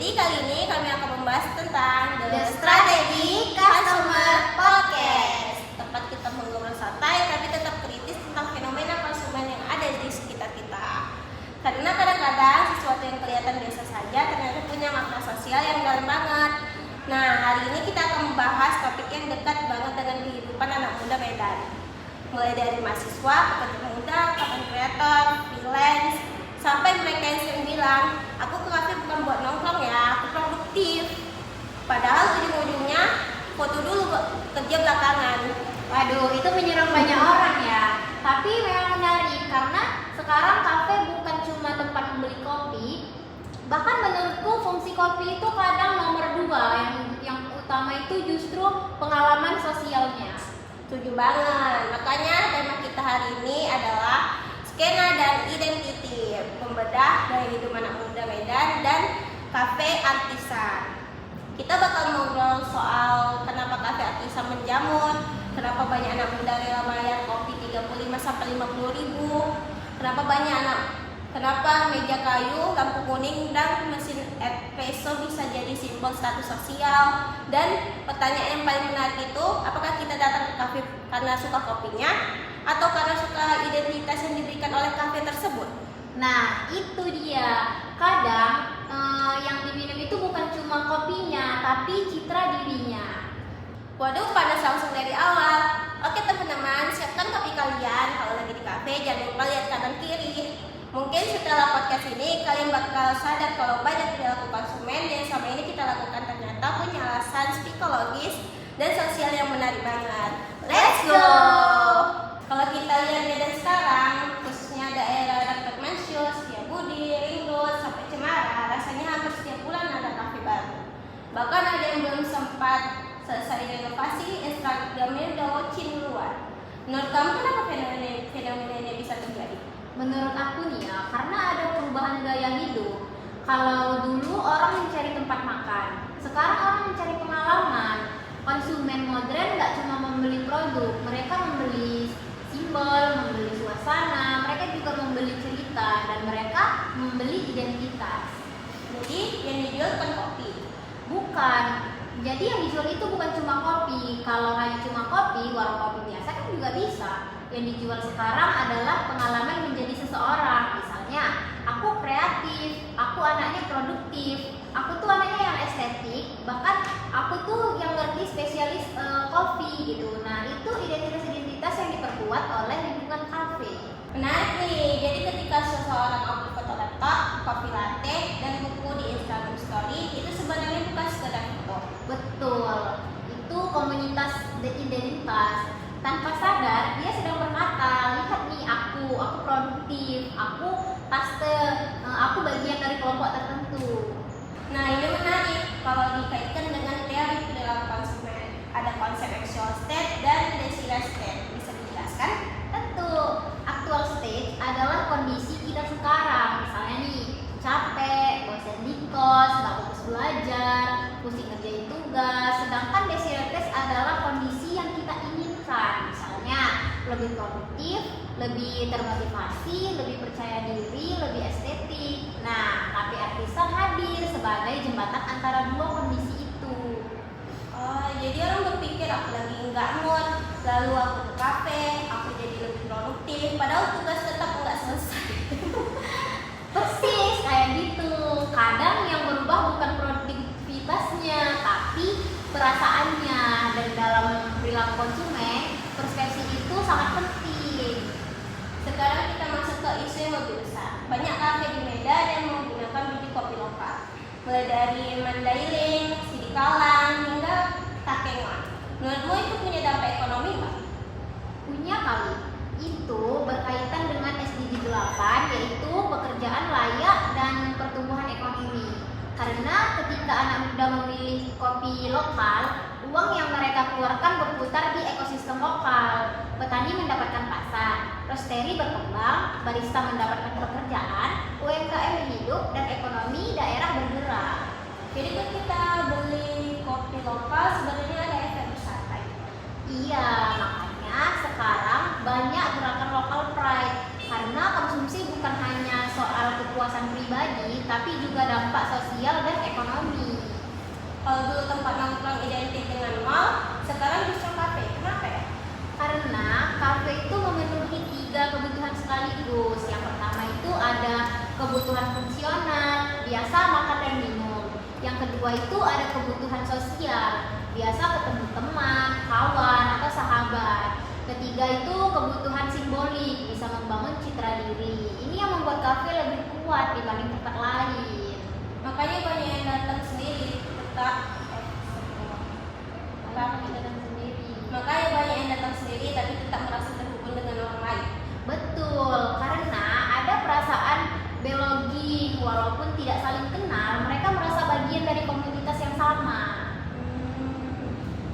Jadi kali ini kami akan membahas tentang The Strategy Customer Podcast. Tempat kita mengobrol santai tapi tetap kritis tentang fenomena konsumen yang ada di sekitar kita. Karena kadang-kadang sesuatu yang kelihatan biasa saja ternyata punya makna sosial yang dalam banget. Nah, hari ini kita akan membahas topik yang dekat banget dengan kehidupan anak muda Medan. Mulai dari mahasiswa, pekerja muda, content creator, freelance, sampai mereka yang sering bilang, aku ke kafe bukan buat nongkrong ya, aku produktif. Padahal ujung-ujungnya foto dulu kerja belakangan. Waduh, itu menyerang banyak orang ya. Tapi memang menarik karena sekarang kafe bukan cuma tempat membeli kopi. Bahkan menurutku fungsi kopi itu kadang nomor 2, yang utama itu justru pengalaman sosialnya. Setuju banget. Makanya tema kita hari ini adalah skena dan identity, membedah gaya hidup anak muda Medan dan kafe artisan. Kita bakal ngobrol soal kenapa kafe artisan menjamur, kenapa banyak anak muda rela bayar kopi 35-50 ribu, kenapa meja kayu, lampu kuning, dan mesin espresso bisa jadi simbol status sosial. Dan pertanyaan yang paling menarik itu, apakah kita datang ke kafe karena suka kopinya atau karena suka identitas yang diberikan oleh kafe tersebut? Nah, itu dia. Kadang yang diminum itu bukan cuma kopinya, tapi citra dirinya. Waduh, panas langsung dari awal. Oke teman-teman, siapkan kopi kalian. Kalau lagi di kafe, jangan lupa lihat kanan kiri. Mungkin setelah podcast ini, kalian bakal sadar kalau banyak perilaku konsumen yang selama ini kita lakukan ternyata punya alasan psikologis dan sosial yang menarik banget. Let's go! Kalau kita lihat Medan sekarang, khususnya daerah Dr. Mansyur, Setiabudi, Ring Road, sampai Cemara, rasanya hampir setiap bulan ada kafe baru. Bahkan ada yang belum sempat selesai renovasi, Instagramnya udah watching duluan. Menurut kamu kenapa fenomena ini bisa terjadi? Menurut aku nih ya, karena ada perubahan gaya hidup. Kalau dulu orang mencari tempat makan, sekarang orang mencari pengalaman. Konsumen modern nggak cuma membeli produk, mereka membeli simbol, membeli suasana, mereka juga membeli cerita, dan mereka membeli identitas. Jadi yang dijual bukan kopi? Bukan. Jadi yang dijual itu bukan cuma kopi. Kalau hanya cuma kopi, warung kopi biasa kan juga bisa. Yang dijual sekarang adalah pengalaman menjadi seseorang. Misalnya, aku kreatif, aku anaknya produktif, aku tuh anaknya yang estetik, bahkan aku tuh yang ngerti spesialis kopi gitu. Nah, itu identitas-identitas yang diperkuat oleh lingkungan kafe. Menarik nih, jadi ketika seseorang upload foto laptop, kopi latte, dan buku di Instagram Story, itu sebenarnya bukan sekedar foto. Betul, itu komunitas identitas. Tanpa sadar, dia sedang berkata, lihat nih aku produktif, aku aku bagian dari kelompok tertentu. Nah, ini menarik kalau dikaitkan dengan teori perilaku konsumen. Ada konsep actual state dan desired state. Bisa dijelaskan? Tentu, actual state adalah kondisi kita sekarang. Misalnya nih, capek, bosan di kos, nggak fokus belajar, pusing ngerjain tugas. Sedangkan desired state adalah kondisi yang kita inginkan. Misalnya, lebih produktif, lebih termotivasi, lebih percaya diri, lebih estetik. Nah, kafe artisan hadir sebagai jembatan antara dua kondisi itu. Oh, jadi orang berpikir aku lagi nggak mood, lalu aku ke kafe, aku jadi lebih produktif, padahal tugas tetap nggak selesai. Persis kayak gitu. Kadang yang berubah bukan produktivitasnya, tapi perasaannya. Dan dalam perilaku konsumen, persepsi itu sangat penting. Sekarang kita masuk ke isu yang lebih besar. Banyak kafe di Medan yang menggunakan biji kopi lokal, mulai dari Mandailing, Sidikalang, hingga Takengon. Menurutmu itu punya dampak ekonomi nggak? Punya kali. Itu berkaitan dengan SDG 8, yaitu pekerjaan layak dan pertumbuhan ekonomi. Karena ketika anak muda memilih kopi lokal, uang yang mereka keluarkan berputar di ekosistem lokal. Petani mendapatkan pasar, roastery berkembang, barista mendapatkan pekerjaan, UMKM hidup, dan ekonomi daerah bergerak. Jadi kalau kita beli kopi lokal sebenarnya ada efek besar kan? Iya, makanya sekarang banyak gerakan local pride. Karena konsumsi bukan hanya soal kepuasan pribadi, tapi juga dampak sosial dan ekonomi. Kalau dulu tempat nongkrong identik dengan mall, sekarang justru kafe. Kenapa ya? Karena kafe itu memenuhi 3 kebutuhan sekaligus. Yang pertama itu ada kebutuhan fungsional, biasa makan dan minum. Yang kedua itu ada kebutuhan sosial, biasa ketemu teman, kawan, atau sahabat. Ketiga itu kebutuhan simbolik, bisa membangun citra diri. Ini yang membuat kafe lebih kuat dibanding tempat lain. Makanya banyak yang datang sendiri, Makanya banyak yang datang sendiri tapi tetap merasa terhubung dengan orang lain. Betul, karena ada perasaan belonging, walaupun tidak saling kenal, mereka merasa bagian dari komunitas yang sama.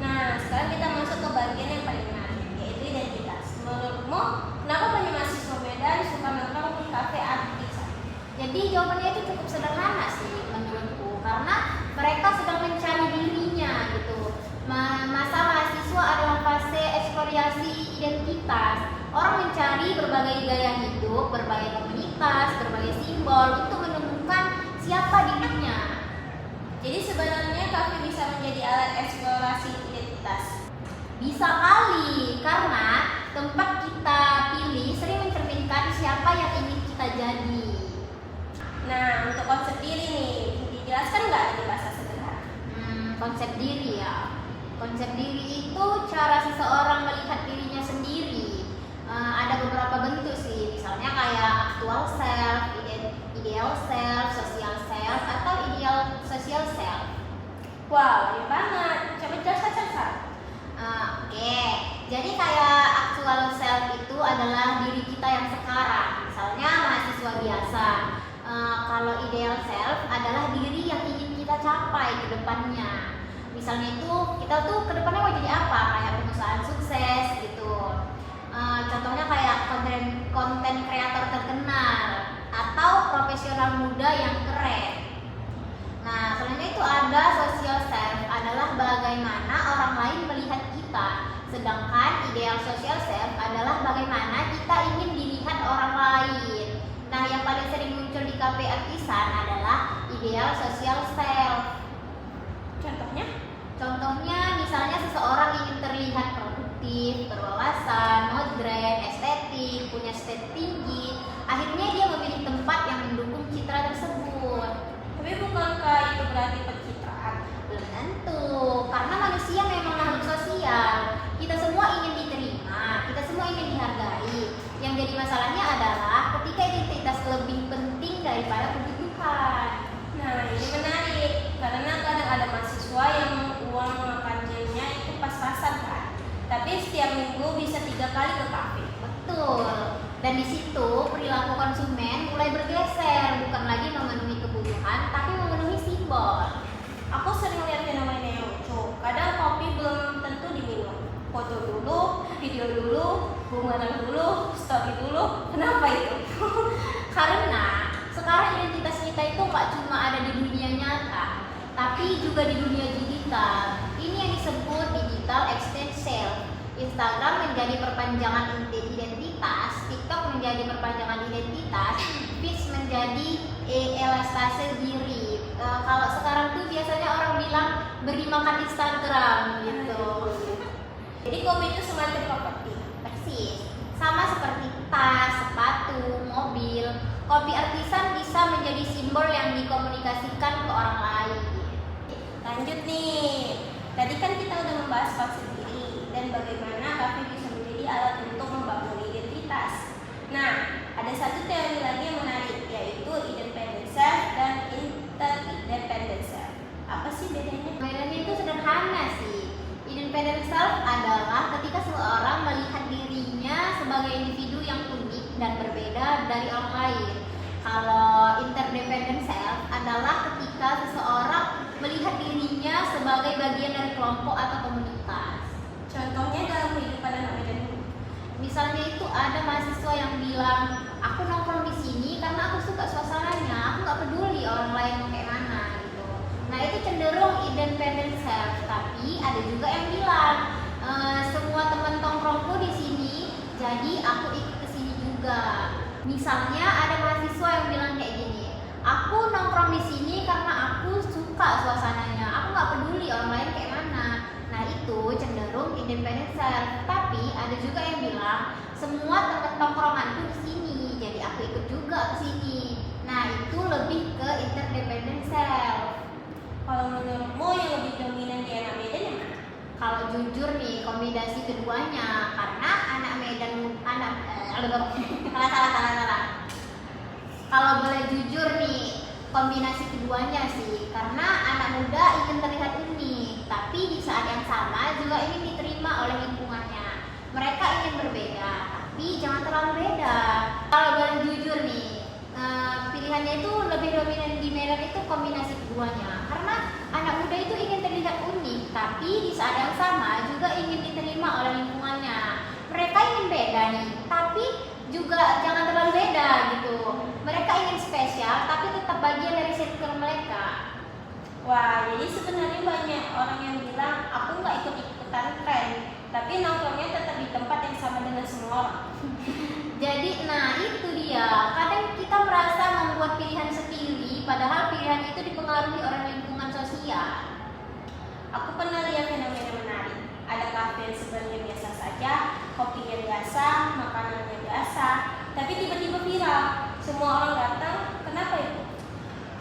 Nah, sekarang kita masuk ke bagian yang paling menarik, yaitu identitas. Menurutmu, kenapa banyak mahasiswa Medan suka nongkrong di kafe artisan? Jadi jawabannya itu cukup sederhana sih menurutku, karena mereka sedang mencari dirinya gitu. Masa mahasiswa adalah fase eksplorasi identitas. Orang mencari berbagai gaya hidup, berbagai komunitas, berbagai simbol untuk menemukan siapa dirinya. Jadi sebenarnya kafe bisa menjadi alat eksplorasi identitas. Bisa kali, karena tempat kita pilih sering mencerminkan siapa yang ingin kita jadi. Nah, untuk konsep diri nih, dijelaskan nggak di bahasa sederhana? Konsep diri ya. Konsep diri itu cara seseorang melihat dirinya sendiri. Ada beberapa bentuk sih, misalnya kayak actual self, ideal self, social self, atau ideal social self. Wow, ini banget. Coba jelaskan. Oke, jadi kayak actual self itu adalah diri kita yang sekarang. Misalnya mahasiswa biasa. Kalau ideal self adalah diri yang ingin kita capai ke depannya. Misalnya itu kita tuh ke depannya mau jadi apa? Kayak perusahaan sukses gitu. Contohnya kayak konten kreator terkenal atau profesional muda yang keren. Nah, selanjutnya itu ada social self, adalah bagaimana orang lain melihat kita. Sedangkan ideal social self adalah bagaimana kita ingin dilihat orang lain. Nah, yang paling sering muncul di kafe artisan adalah ideal social self. Contohnya misalnya seseorang ingin terlihat produktif, berwawasan, modern, estetik, punya state tinggi. Akhirnya dia memilih tempat yang mendukung citra tersebut. Tapi bukankah itu berarti pencitraan? Belum tentu, karena manusia memang makhluk sosial. Kita semua ingin diterima, kita semua ingin dihargai. Yang jadi masalahnya adalah ketika identitas lebih penting daripada kebutuhan. Nah, ini menarik karena kadang ada mahasiswa yang uang makannya itu pas-pasan kan. Tapi setiap minggu bisa 3 kali ke kafe. Betul. Dan di situ perilaku konsumen mulai bergeser, bukan lagi memenuhi kebutuhan, tapi memenuhi simbol. Aku sering lihat fenomena yang lucu. Kadang kopi belum tentu diminum. Foto dulu, video dulu, bungaran dulu, story dulu. Kenapa itu? Karena sekarang identitas kita itu nggak cuma ada di dunia nyata, tapi juga di dunia digital. Ini yang disebut digital extend self. Instagram menjadi perpanjangan identitas, TikTok menjadi perpanjangan identitas, Feeds menjadi elastase diri. Kalau sekarang tuh biasanya orang bilang beri makan Instagram gitu. Jadi kopi itu semacam properti. Persis. Sama seperti tas, sepatu, mobil, kopi artisan bisa menjadi simbol yang dikomunikasikan ke orang lain. Lanjut nih. Tadi kan kita udah membahas konsep diri dan bagaimana kafe bisa menjadi alat untuk membangun identitas. Nah, ada satu teori lagi yang menarik, yaitu independent self dan interdependent self. Apa sih bedanya? Bedanya itu sederhana sih. Independent self adalah ketika seseorang melihat dirinya sebagai individu yang unik dan berbeda dari orang lain. Kalau interdependent self adalah ketika seseorang melihat dirinya sebagai bagian dari kelompok atau komunitas. Contohnya dalam kehidupan anak Medan. Misalnya itu ada mahasiswa yang bilang, aku nongkrong di sini karena aku suka suasananya, aku nggak peduli orang lain mau kayak mana gitu. Nah itu cenderung independent self. Tapi ada juga yang bilang, semua teman tongkrongku di sini, jadi aku ikut ke sini juga. Misalnya ada mahasiswa yang bilang kayak gini, aku nongkrong di sini karena aku suka suasananya, aku nggak peduli orang lain kayak mana. Nah itu cenderung independent self. Tapi ada juga yang bilang semua teman tongkronganku di sini, jadi aku ikut juga ke sini. Nah itu lebih ke interdependent self. Kalau menurutmu yang lebih dominan di anak Medan yang mana? Kalau jujur nih kombinasi keduanya, karena anak Medan salah. Kalau boleh jujur nih kombinasi keduanya sih, karena anak muda ingin terlihat unik, tapi di saat yang sama juga ingin diterima oleh lingkungannya. Mereka ingin berbeda, tapi jangan terlalu beda. Kalau boleh jujur nih, pilihannya itu lebih dominan di Medan itu kombinasi keduanya, karena anak muda itu ingin terlihat unik, tapi di saat yang sama juga ingin diterima oleh lingkungannya. Mereka ingin beda nih, tapi juga jangan terlalu beda gitu. Mereka ingin spesial, tapi tetap bagian dari circle mereka. Wah, jadi sebenarnya banyak orang yang bilang aku nggak ikut-ikutan tren, tapi nongkrongnya tetap di tempat yang sama dengan semua orang. Jadi, nah itu dia. Kadang kita merasa membuat pilihan sendiri, padahal pilihan itu dipengaruhi oleh lingkungan sosial. Aku pernah lihat fenomena menarik. Ada kafe yang sebenarnya biasa saja, kopinya biasa, makanannya biasa, tapi tiba-tiba viral. Semua orang datang. Kenapa itu?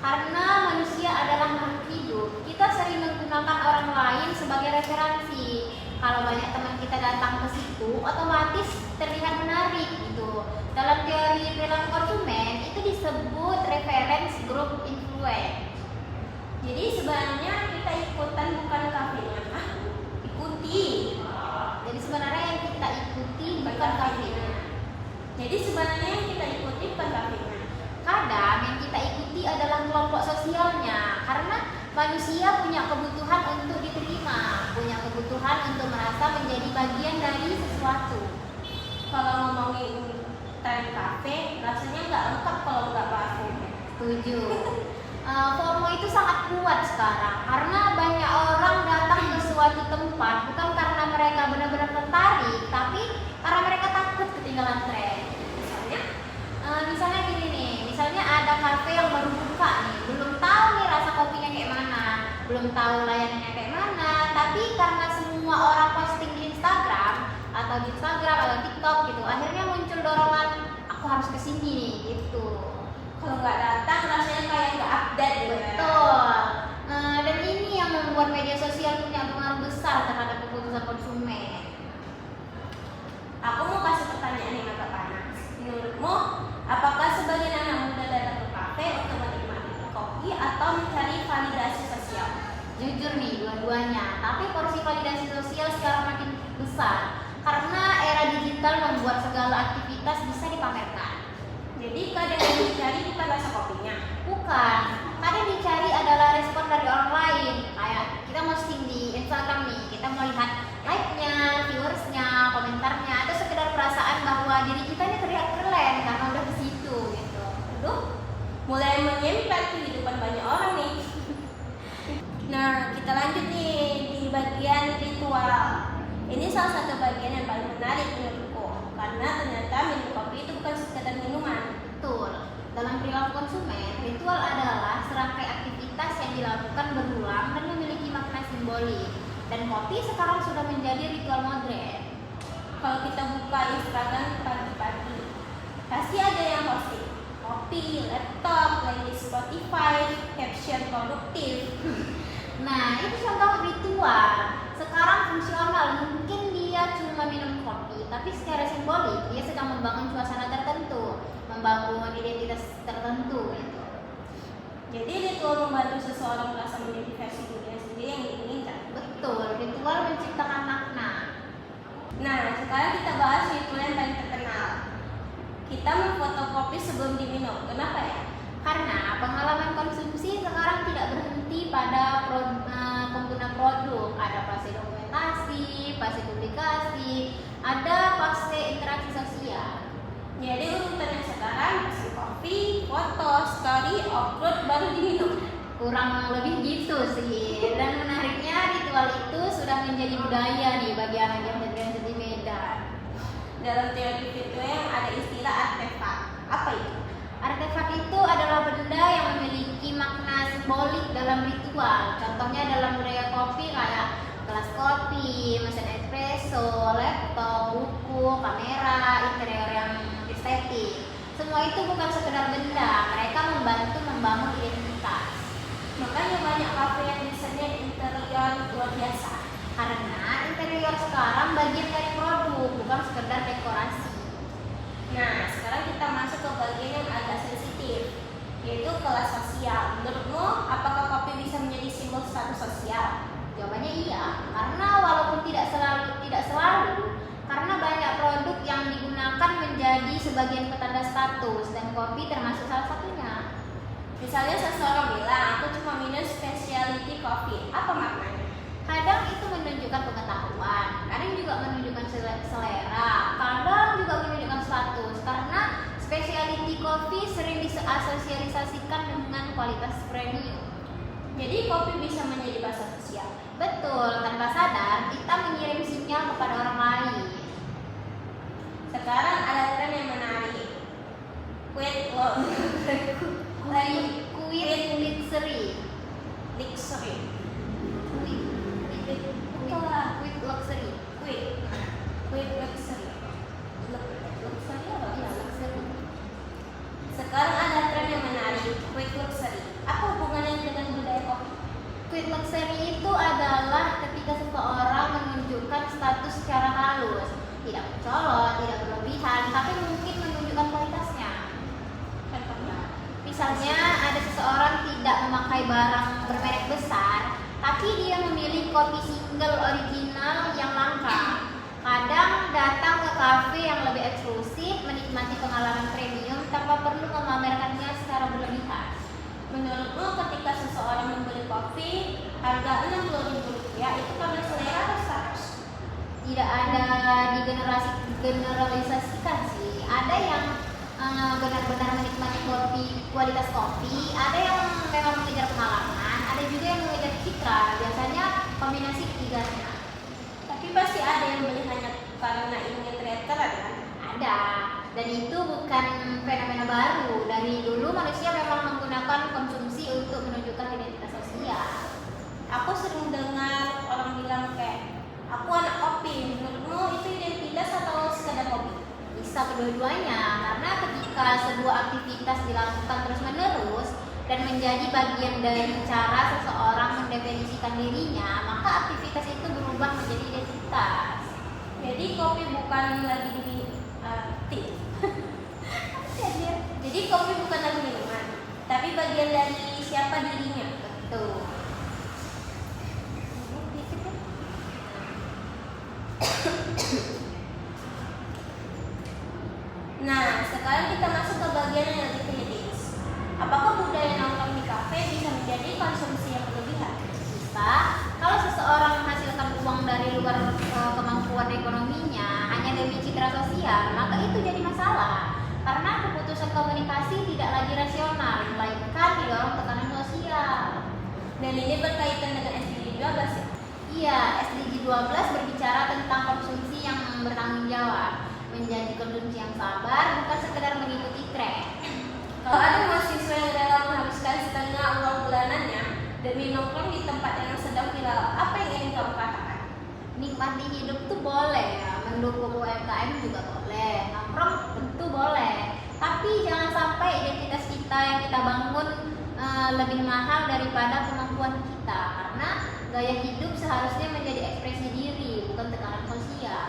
Karena manusia adalah makhluk hidup. Kita sering menggunakan orang lain sebagai referensi. Kalau banyak teman kita datang ke situ, otomatis terlihat menarik gitu. Dalam teori perilaku konsumen itu disebut reference group influence. Jadi sebenarnya kita ikutan bukan kafenya, ikuti. Jadi sebenarnya yang kita ikuti bukan kafenya. Jadi sebenarnya yang kita ikuti bukan kafenya. Kadang yang kita ikuti adalah kelompok sosialnya, karena manusia punya kebutuhan untuk diterima, punya kebutuhan untuk merasa menjadi bagian dari sesuatu. Kalau ngomongin tren kafe, rasanya nggak lengkap kalau nggak bahas FOMO. Setuju. FOMO itu sangat kuat sekarang, karena banyak orang datang ke suatu tempat bukan karena mereka benar-benar tertarik, tapi karena mereka takut ketinggalan tren. Misalnya gini nih, misalnya ada kafe yang baru buka nih, belum tahu nih rasa kopinya kayak mana, belum tahu layanannya kayak mana, tapi karena semua orang posting di Instagram atau TikTok gitu, akhirnya muncul dorongan aku harus kesini nih gitu. Kalau nggak datang rasanya kayak nggak update gitu. Betul. Dan ini yang membuat media sosial punya pengaruh besar terhadap keputusan konsumen. Aku mau kasih pertanyaan yang agak panas. Menurutmu, apakah sebagian anak muda datang ke kafe untuk menikmati kopi atau mencari validasi sosial? Jujur nih, dua-duanya. Tapi porsi validasi sosial sekarang makin besar karena era digital membuat segala aktivitas bisa dipamerkan. Jadi kadang yang dicari bukan rasa kopinya. Bukan, kadang dicari adalah respon dari orang lain. Kayak kita posting di Instagram nih, kita mau lihat like-nya, viewersnya, komentarnya, atau sekedar perasaan bahwa diri kita ini terlihat keren karena udah ke situ gitu. Aduh, mulai menyempet kehidupan banyak orang nih. Nah, kita lanjut nih di bagian ritual. Ini salah satu bagian yang paling menarik menurutku, karena ternyata minum kopi itu bukan sekedar minuman. Betul. Dalam perilaku konsumen, ritual adalah serangkai aktivitas yang dilakukan berulang dan memiliki makna simbolik. Dan kopi sekarang sudah menjadi ritual modern. Kalau kita buka Instagram pagi-pagi, pasti ada yang posting kopi, laptop, playlist Spotify, caption produktif. Nah, itu contoh ritual. Sekarang fungsional, mungkin dia cuma minum kopi, tapi secara simbolik dia sedang membangun suasana tertentu, membangun identitas tertentu gitu. Jadi ritual membantu seseorang merasa menjadi versi dirinya sendiri yang diinginkan. Betul, ritual menciptakan makna. Nah, sekarang kita bahas ritual yang paling terkenal. Kita memfoto kopi sebelum diminum. Kenapa ya? Karena pengalaman konsumsi sekarang tidak berhenti pada pengguna produk. Ada fase dokumentasi, fase publikasi, ada fase interaksi sosial. Jadi urutannya sekarang pesen kopi, foto, story, upload, baru diminum. Kurang lebih gitu sih. Dan menariknya ritual itu sudah menjadi budaya nih bagi anak generasi di Medan. Dalam teori virtual ada istilah artefak. Apa itu? Artefak itu adalah benda yang memiliki makna simbolik dalam ritual. Contohnya dalam budaya kopi kayak gelas kopi, mesin espresso, laptop, buku, kamera, interior yang estetik. Semua itu bukan sekedar benda, mereka membantu membangun identitas. Makanya banyak kafe yang desainnya interior luar biasa. Karena interior sekarang bagian dari produk, bukan sekedar dekorasi. Nah, sekarang kita masuk ke bagian yang agak sensitif, yaitu kelas sosial. Menurutmu, apakah kopi bisa menjadi simbol status sosial? Jawabannya iya, karena walaupun tidak selalu, karena banyak produk yang digunakan menjadi sebagian petanda status dan kopi termasuk salah satunya. Misalnya seseorang bilang, aku cuma minum specialty coffee. Apa maknanya? Kadang itu menunjukkan pengetahuan, kadang juga menunjukkan selera, kadang juga menunjukkan status. Karena specialty coffee sering disosialisasikan dengan kualitas premium. Jadi kopi bisa menjadi bahasa sosial. Betul, tanpa sadar kita mengirim sinyal kepada orang lain. Sekarang ada tren yang menarik. Quit Luxury. luxury. Quick luxury. Quit luxury. Luxury apa? Ya, luxury. Sekarang ada tren yang menarik. Quit luxury. Apa hubungannya dengan budaya kopi? Quick luxury itu adalah ketika seseorang menunjukkan status secara halus, tidak mencolok, tidak berlebihan, tapi mungkin menunjukkan kualitasnya. Contohnya? Misalnya ada seseorang tidak memakai barang bermerek besar, tapi dia memilih kopi single original yang langka. Kadang datang ke kafe yang lebih eksklusif, menikmati pengalaman premium tanpa perlu memamerkannya secara berlebihan. Menurutmu ketika seseorang membeli kopi harga Rp60.000 itu karena selera atau status? Tidak ada generalisasikan sih. Ada yang benar-benar menikmati kualitas kopi, ada yang memang mengejar pengalaman, ada juga yang mengejar citra. Biasanya kombinasi ketiganya. Tapi pasti ada yang beli hanya karena ingin terlihat keren kan? Ada, dan itu bukan fenomena baru. Dari dulu manusia memang menggunakan konsumsi untuk menunjukkan identitas sosial. Aku sering dengar orang bilang kayak, aku anak kopi. Menurutmu itu identitas atau sekedar hobi? Bisa kedua-duanya, karena ketika sebuah aktivitas dilakukan terus-menerus dan menjadi bagian dari cara seseorang mendefinisikan dirinya, maka aktivitas itu berubah menjadi identitas. Jadi kopi bukan lagi Jadi kopi bukan lagi minuman, tapi bagian dari siapa dirinya. Betul. Nah, sekarang kita masuk ke bagian yang lebih teknis. Apakah budaya nongkrong di kafe bisa menjadi konsumsi yang berlebihan? Bisa, kalau seseorang menghasilkan uang dari luar kemampuan ekonominya hanya demi citra sosial, maka itu jadi masalah. Karena keputusan komunikasi tidak lagi rasional, melainkan didorong tekanan sosial. Dan ini berkaitan dengan SDG 12 ya? Iya, SDG 12 berbicara tentang konsumsi yang bertanggung jawab, menjadi konsumsi yang sabar, bukan sekedar mengikuti tren. Kalau ada mahasiswa yang rela menghabiskan setengah uang bulanannya demi nongkrong di tempat yang sedang viral, apa yang ingin kamu katakan? Nikmati hidup tuh boleh, mendukung UMKM juga boleh, nongkrong tentu boleh. Tapi jangan sampai identitas kita yang kita bangun lebih mahal daripada kemampuan kita, karena gaya hidup seharusnya menjadi ekspresi diri, bukan tekanan sosial.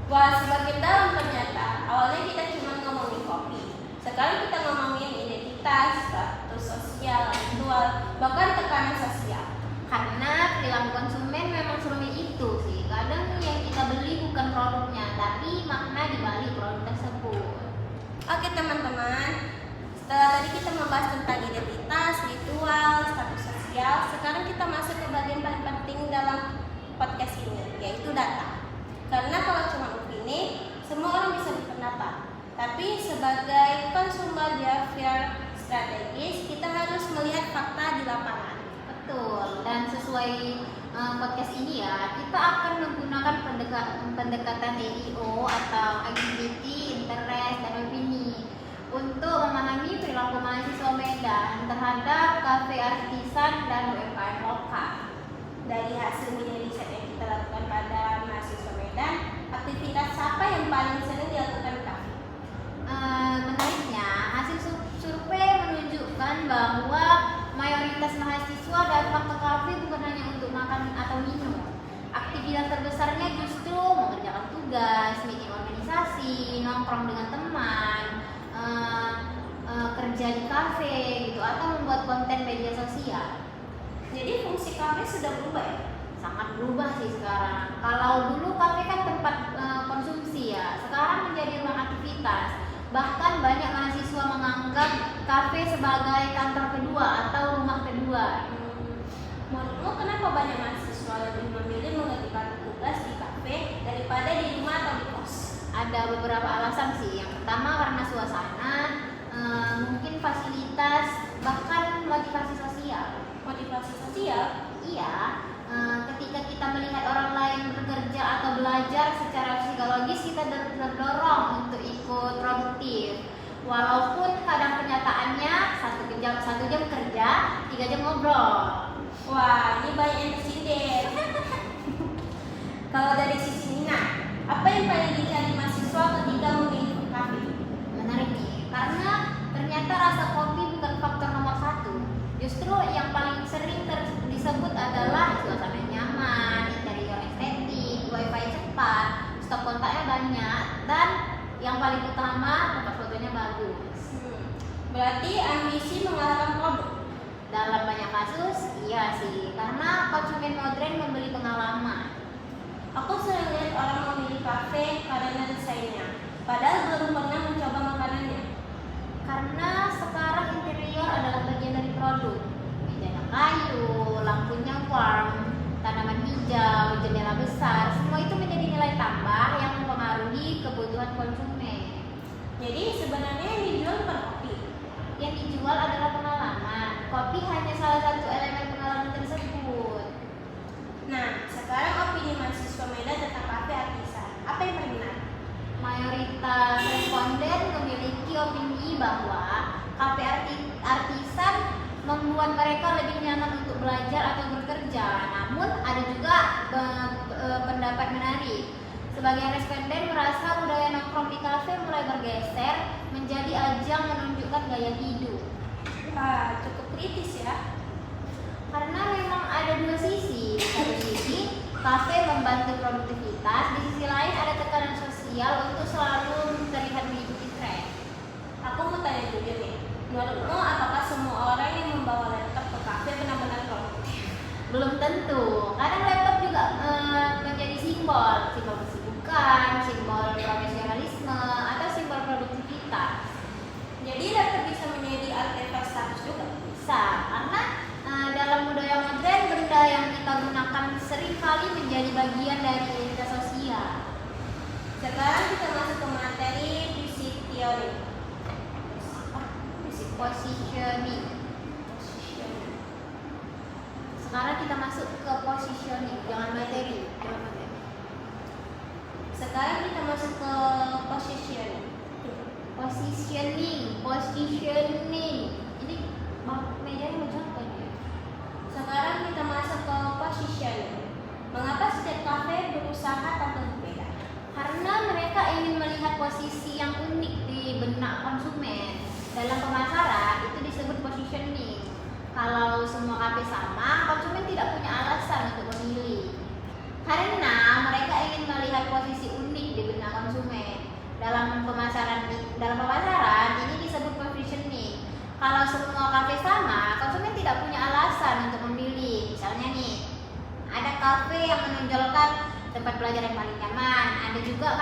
Wah, semakin dalam ternyata. Awalnya kita cuma ngomongin kopi, sekarang kita ngomongin identitas, status sosial, ritual, bahkan tekanan sosial. Karena perilaku konsumen memang serumit itu sih. Kadang yang kita beli bukan produknya, tapi makna di balik produk tersebut. Oke teman-teman, setelah tadi kita membahas tentang identitas, ritual, status sosial, sekarang kita masuk ke bagian paling penting dalam podcast ini, yaitu data. Karena kalau cuma opini, semua orang bisa berpendapat. Tapi sebagai consumer behavior strategis, kita harus melihat fakta di lapangan. Betul, dan sesuai podcast ini ya, kita akan menggunakan pendekatan EIO atau activity, interest, dan opini. untuk memahami perilaku mahasiswa Medan terhadap kafe artisan dan UMKM lokal. Dari hasil mini riset yang kita lakukan pada mahasiswa Medan, aktivitas apa yang paling sering dilakukan di kafe? Menariknya, hasil survei menunjukkan bahwa mayoritas mahasiswa datang ke kafe bukan hanya untuk makan atau minum. Aktivitas terbesarnya justru mengerjakan tugas, meeting organisasi, nongkrong dengan teman, kerja di kafe gitu, atau membuat konten media sosial. Jadi fungsi kafe sudah berubah ya? Sangat berubah sih sekarang. Kalau dulu kafe kan tempat konsumsi ya, sekarang menjadi ruang aktivitas. Bahkan banyak mahasiswa menganggap kafe sebagai kantor kedua atau rumah kedua. Menurutmu kenapa banyak mahasiswa lebih memilih mengerjakan tugas di kafe daripada di rumah atau di kos? Ada beberapa alasan sih. Yang pertama karena suasana, mungkin fasilitas, bahkan motivasi sosial. Motivasi sosial? Iya, ketika kita melihat orang lain bekerja atau belajar secara psikologis, kita terdorong untuk ikut produktif. Walaupun kadang kenyataannya 1 jam kerja, 3 jam ngobrol. Wah, ini banyak yang tersindir. Kalau dari sisi Nina, apa yang paling dicari mahasiswa ketika memilih kafe? Menarik nih, karena ternyata rasa kopi bukan faktor nomor 1. Justru yang paling sering disebut adalah suasana nyaman, interior estetik, wifi cepat, stok kontaknya banyak, dan yang paling utama tempat fotonya bagus. Berarti ambisi mengalahkan produk? Dalam banyak kasus, iya sih, karena konsumen modern membeli pengalaman. Aku sering lihat orang memilih kafe karena desainnya, padahal belum pernah mencoba makanannya. Karena sekarang interior adalah bagian dari produk. Mejanya kayu, lampunya warm, tanaman hijau, jendela besar, semua itu menjadi nilai tambah yang mempengaruhi kebutuhan konsumen. Jadi sebenarnya yang dijual bukan kopi. Yang dijual adalah pengalaman. Kopi hanya salah satu elemen pengalaman tersebut. Nah, sekarang opini mahasiswa Medan tentang kafe artisan. Apa yang paling benar? Mayoritas responden memiliki opini bahwa kafe artisan membuat mereka lebih nyaman untuk belajar atau bekerja. Namun ada juga pendapat menarik. Sebagian responden merasa budaya nongkrong di kafe mulai bergeser menjadi ajang menunjukkan gaya hidup. Wah, cukup kritis ya. Karena memang ada dua sisi. Di satu sisi, kafe membantu produktivitas. Di sisi lain ada tekanan sosial untuk selalu terlihat mengikuti tren. Aku mau tanya jujur nih. Menurutmu apakah semua orang yang membawa laptop ke kafe benar-benar produktif? Belum tentu. Kadang laptop juga menjadi simbol kesibukan, simbol profesionalisme, atau simbol produktivitas. Jadi laptop bisa menjadi artefak status juga? Bisa, karena dalam budaya modern, benda yang kita gunakan seringkali menjadi bagian dari identitas sosial. Sekarang kita masuk ke materi fisik teori. Positioning. Sekarang kita masuk ke positioning, jangan materi. Sekarang kita masuk ke positioning. Positioning. Ini mejanya mau jatuh ya? Sekarang kita masuk ke positioning. Mengapa setiap kafe berusaha tampil berbeda? Karena mereka ingin melihat posisi yang unik di benak konsumen. Dalam pemasaran itu disebut positioning. Kalau semua kafe sama, konsumen tidak punya alasan untuk memilih. Karena mereka ingin melihat posisi unik di benak konsumen. Dalam pemasaran ini disebut positioning. Kalau semua kafe sama, konsumen tidak punya alasan untuk memilih. Misalnya nih, ada kafe yang menonjolkan tempat belajar yang paling nyaman, ada juga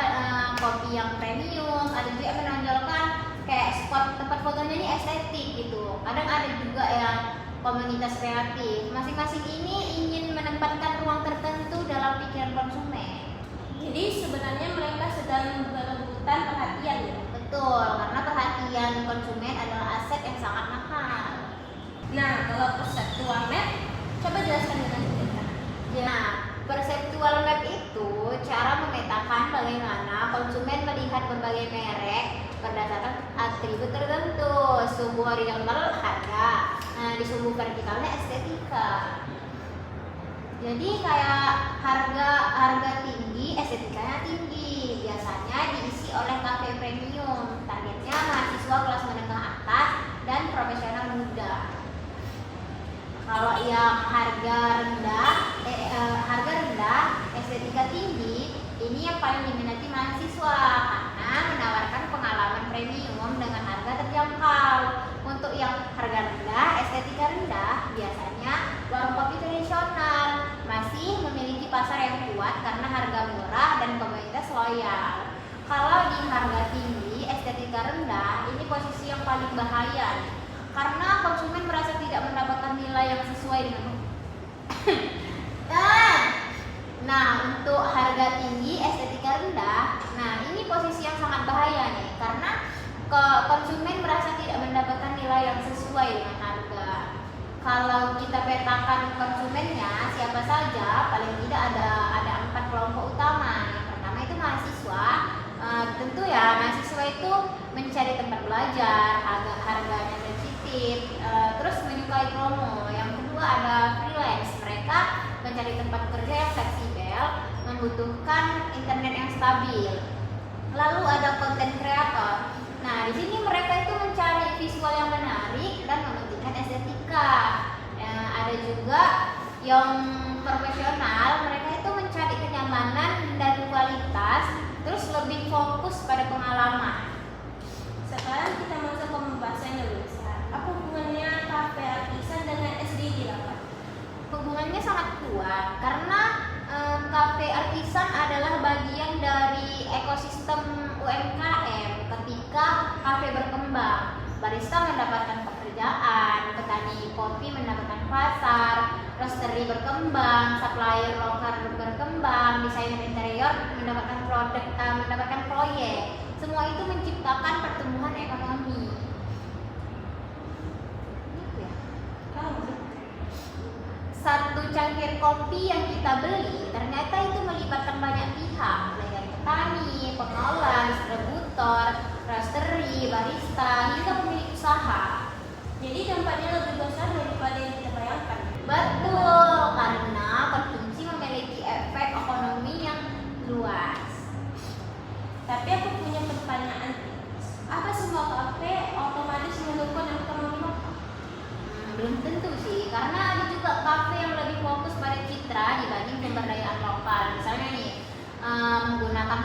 kopi yang premium, ada juga yang menonjolkan kayak spot tempat fotonya ini estetik gitu. Kadang ada juga yang komunitas kreatif. Masing-masing ini ingin menempatkan ruang tertentu dalam pikiran konsumen. Jadi sebenarnya mereka sedang berebutan perhatian ya? Betul, karena perhatian konsumen adalah aset yang sangat mahal. Nah, kalau perceptual map, coba jelaskan dengan cerita. Nah, perceptual map itu cara memetakan bagaimana konsumen melihat berbagai merek berdasarkan atribut tertentu. Sumbu horizontal harga, nah di sumbu vertikalnya estetika. Jadi kayak harga tinggi, estetikanya tinggi. Biasanya diisi oleh kafe premium. Targetnya mahasiswa kelas menengah atas dan profesional muda. Kalau yang harga rendah, estetika tinggi, ini yang paling diminati mahasiswa karena menawarkan pengalaman premium dengan harga terjangkau. Untuk yang harga rendah, estetika rendah, biasanya warung kopi tradisional masih memiliki pasar yang kuat karena harga murah dan komunitas loyal. Kalau di harga tinggi, estetika rendah, ini posisi yang paling bahaya karena konsumen merasa tidak mendapatkan nilai yang sesuai dengan Nah, untuk harga tinggi, estetika rendah, nah ini posisi yang sangat bahaya nih karena konsumen merasa tidak mendapatkan nilai yang sesuai dengan harga. Kalau kita petakan konsumennya siapa saja, paling tidak ada 4 kelompok utama. Yang pertama itu mahasiswa. Tentu ya mahasiswa itu mencari tempat belajar, harganya sensitif, terus menyukai promo. Yang kedua ada freelance, mereka mencari tempat kerja yang fleksibel, membutuhkan internet yang stabil. Lalu ada content creator. Nah, di sini mereka itu mencari visual yang menarik dan mementingkan estetika. Ada juga yang profesional, mereka itu mencari kenyamanan dan kualitas, terus lebih fokus pada pengalaman. Sekarang kita masuk ke pembahasan yang besar. Apa hubungannya kafe artisan dengan SDG 8? Hubungannya sangat kuat karena kafe artisan adalah bagian dari ekosistem UMKM. Ketika kafe berkembang, barista mendapatkan pekerjaan, petani kopi mendapatkan pasar, roastery berkembang, supplier lokal berkembang, desainer interior mendapatkan proyek. Semua itu menciptakan pertumbuhan ekonomi. Satu cangkir kopi yang kita beli ternyata itu melibatkan banyak pihak, mulai dari petani, pengolah, distributor, roastery, barista, hingga pemilik usaha. Jadi dampaknya lebih besar daripada yang kita bayangkan. Betul, karena konsumsi memiliki efek ekonomi yang luas. Tapi aku punya pertanyaan. Apa semua kafe otomatis mendukung ekonomi lokal? Belum tentu sih, karena ada juga kafe yang lebih fokus pada citra dibanding pemberdayaan lokal. Misalnya nih, menggunakan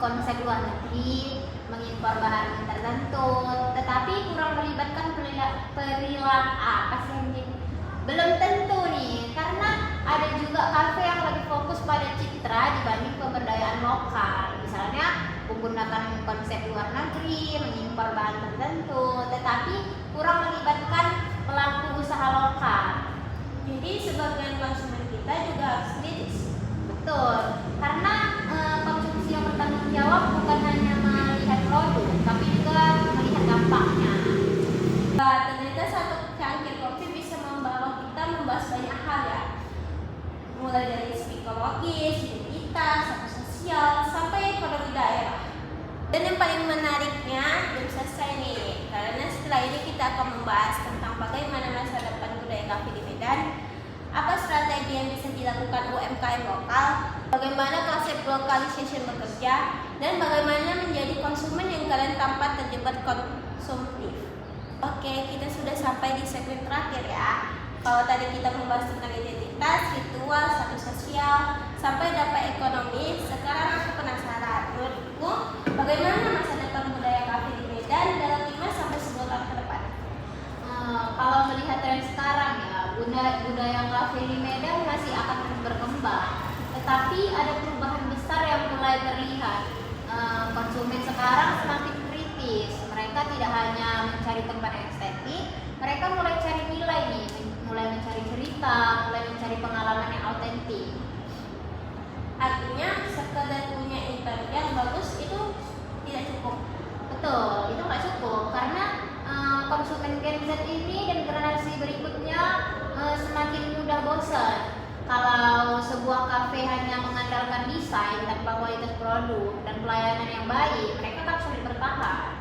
konsep luar negeri, mengimpor bahan tertentu, tetapi kurang melibatkan belum tentu nih, karena ada juga kafe yang lebih fokus pada citra dibanding pemberdayaan lokal. Misalnya menggunakan konsep luar negeri, mengimpor bahan tertentu, tetapi kurang melibatkan pelaku usaha lokal. Jadi sebagian konsumen kita juga harus kritis. Betul, karena konsumsi yang bertanggung jawab bukan hanya melihat produk, tapi juga melihat dampaknya. Ternyata satu cangkir kopi bisa membawa kita membahas banyak hal ya. Mulai dari psikologis, identitas, sosial, sampai ekonomi daerah. Dan yang paling menariknya belum selesai nih, karena setelah ini kita akan membahas tentang bagaimana masa depan budaya kafe di Medan, apa strategi yang bisa dilakukan UMKM lokal, bagaimana konsep localization bekerja, dan bagaimana menjadi konsumen yang kalian tanpa terjebak konsumtif. Oke, kita sudah sampai di segmen terakhir ya. Kalau tadi kita membahas tentang identitas, ritual, status sosial, sampai dampak ekonomi, sekarang aku penasaran. Menurutmu, bagaimana masa depan budaya kafe di Medan dalam 5-10 tahun ke depan? Kalau melihat tren sekarang ya, budaya kafe di Medan masih akan terus berkembang. Tetapi ada perubahan besar yang mulai terlihat. Konsumen sekarang semakin kritis. Mereka tidak hanya mencari tempat yang estetik, mereka mulai cari nilai nih, mulai mencari cerita, mulai mencari pengalaman yang autentik. Artinya sekedar punya internet yang bagus itu tidak cukup. Betul, itu nggak cukup karena konsumen Gen Z ini dan generasi berikutnya semakin mudah bosan. Kalau sebuah kafe hanya mengandalkan desain tanpa kualitas produk dan pelayanan yang baik, mereka akan sulit bertahan.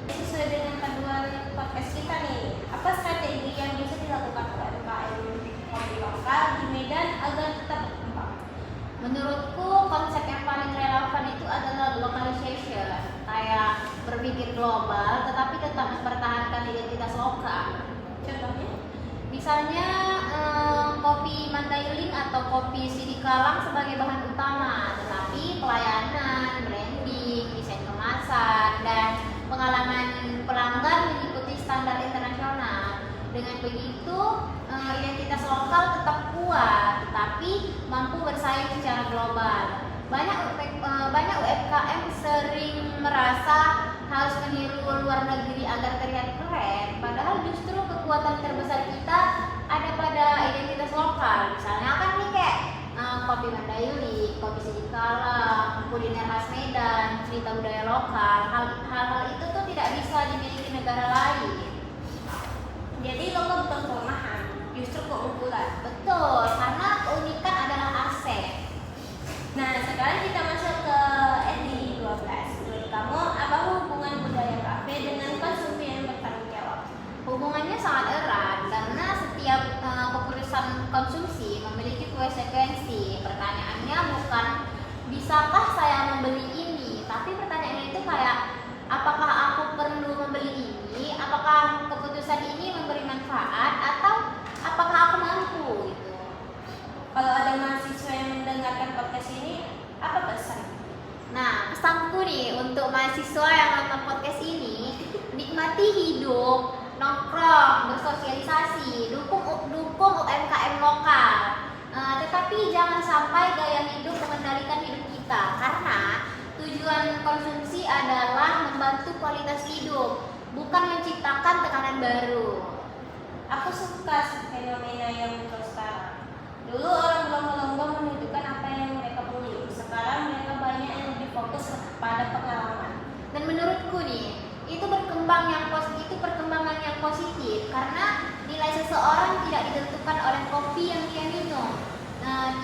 Sesuai dengan panduan podcast kita nih, apa strategi yang bisa dilakukan oleh UMKM kopi lokal di Medan agar tetap berkembang? Menurutku konsep yang paling relevan itu adalah localization, kayak berpikir global tetapi tetap mempertahankan identitas lokal. Contohnya? Misalnya kopi Mandailing atau kopi Sidikalang sebagai bahan utama, tetapi pelayanan, branding, desain kemasan, dan pengalaman pelanggan mengikuti standar internasional. Dengan begitu, identitas lokal tetap kuat, tetapi mampu bersaing secara global. Banyak UMKM sering merasa harus meniru luar negeri agar terlihat keren, padahal justru kekuatan terbesar kita ada pada identitas lokal. Misalnya kan nih kayak kopi Mandailing, kopi Sidikalang, kuliner khas Medan, cerita budaya lokal. Hal-hal itu tuh tidak bisa dimiliki negara lain. Jadi lokal bukan kelemahan, justru keunggulan. Betul, karena keunikan adalah aset. Nah, sekarang kita masuk ke SDG 12. Menurut kamu, apa hubungan budaya kafe dengan konsumsi yang bertanggung jawab? Hubungannya sangat erat karena setiap keputusan konsumsi memiliki konsekuensi. Pertanyaannya bukan bisakah saya membeli ini, tapi pertanyaannya itu kayak apakah aku perlu membeli ini, apakah keputusan ini memberi manfaat, atau apakah aku mampu gitu. Kalau ada mahasiswa yang mendengarkan podcast ini, apa pesan? Nah, pesanku nih untuk mahasiswa yang nonton podcast ini, nikmati hidup, nongkrong, bersosialisasi, dukung UMKM lokal. Tetapi jangan sampai gaya hidup mengendalikan hidup kita, karena tujuan konsumsi adalah membantu kualitas hidup, bukan menciptakan tekanan baru. Aku suka fenomena yang muncul sekarang. Dulu orang berlomba-lomba menunjukkan apa yang mereka punya. Sekarang mereka banyak yang lebih fokus pada pengalaman. Dan menurutku nih, itu perkembangan yang positif karena nilai seseorang tidak ditentukan oleh kopi yang dia minum,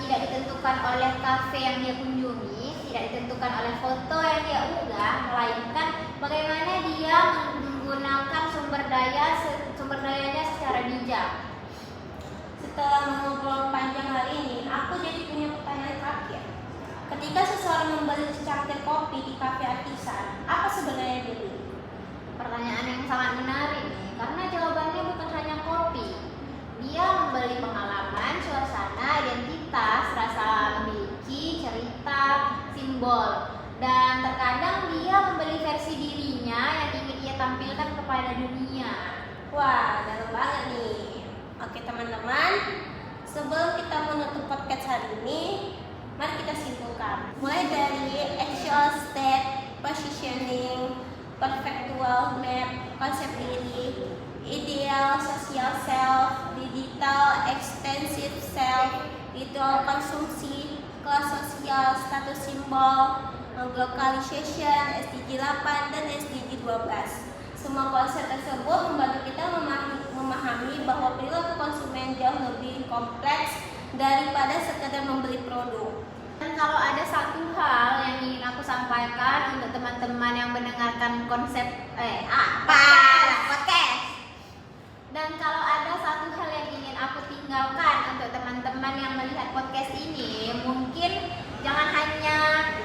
tidak ditentukan oleh kafe yang dia kunjungi, tidak ditentukan oleh foto yang dia unggah, melainkan bagaimana dia menggunakan sumber dayanya secara bijak. Setelah mengobrol panjang hari ini, aku jadi punya pertanyaan terakhir. Ketika seseorang membeli secangkir kopi di kafe artisan, apa sebenarnya dia beli? Pertanyaan yang sangat menarik nih, karena jawabannya bukan hanya kopi. Dia membeli pengalaman, suasana, identitas, rasa memiliki, cerita, simbol. Dan terkadang dia membeli versi dirinya yang ingin ia tampilkan kepada dunia. Wah, dalam banget nih. Oke teman-teman, sebelum kita menutup podcast hari ini, mari kita simpulkan. Mulai dari actual state, positioning, perceptual map, konsep diri, ideal social self, digital extensive self, ritual konsumsi, kelas sosial, status simbol, globalization, SDG 8 dan SDG 12. Semua konsep tersebut membantu kita memahami bahwa perilaku konsumen jauh lebih kompleks daripada sekedar membeli produk. Dan kalau ada satu hal yang ingin aku sampaikan untuk teman-teman yang mendengarkan podcast. Dan kalau ada satu hal yang ingin aku tinggalkan untuk teman-teman yang melihat podcast ini, mungkin jangan hanya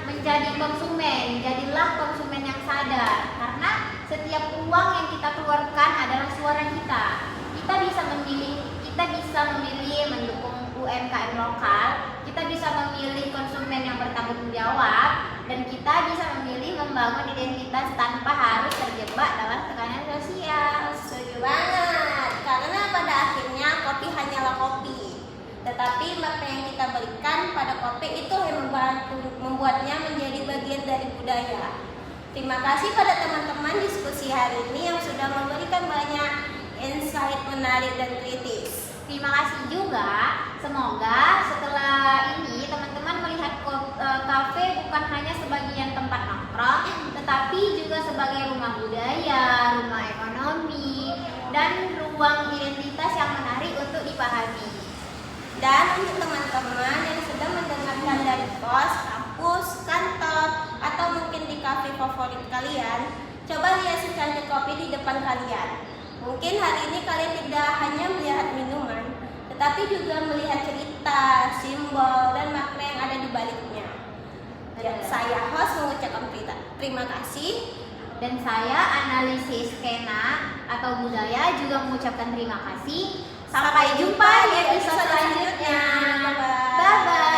menjadi konsumen, jadilah konsumen yang sadar. Karena setiap uang yang kita keluarkan adalah suara kita. Kita bisa memilih mendukung UMKM lokal, kita bisa memilih konsumen yang bertanggung jawab, dan kita bisa memilih membangun identitas tanpa harus terjebak dalam tekanan sosial. Setuju banget, karena pada akhirnya kopi hanyalah kopi, tetapi makna yang kita berikan pada kopi itu yang membuatnya menjadi bagian dari budaya. Terima kasih pada teman-teman diskusi hari ini yang sudah memberikan banyak insight menarik dan kritis. Terima kasih juga. Semoga setelah ini teman-teman melihat kafe bukan hanya sebagai tempat nongkrong, tetapi juga sebagai rumah budaya, rumah ekonomi, dan ruang identitas yang menarik untuk dipahami. Dan untuk teman-teman yang sedang mendengarkan dari kos, kampus, kantor, atau mungkin di kafe favorit kalian, Coba lihat secangkir kopi di depan kalian. Mungkin hari ini kalian tidak hanya melihat minuman, tetapi juga melihat cerita, simbol, dan makna yang ada di baliknya. Ya, saya host mengucapkan terima kasih. Dan saya analisis skena atau budaya juga mengucapkan terima kasih. Sampai jumpa di episode selanjutnya. Bye bye.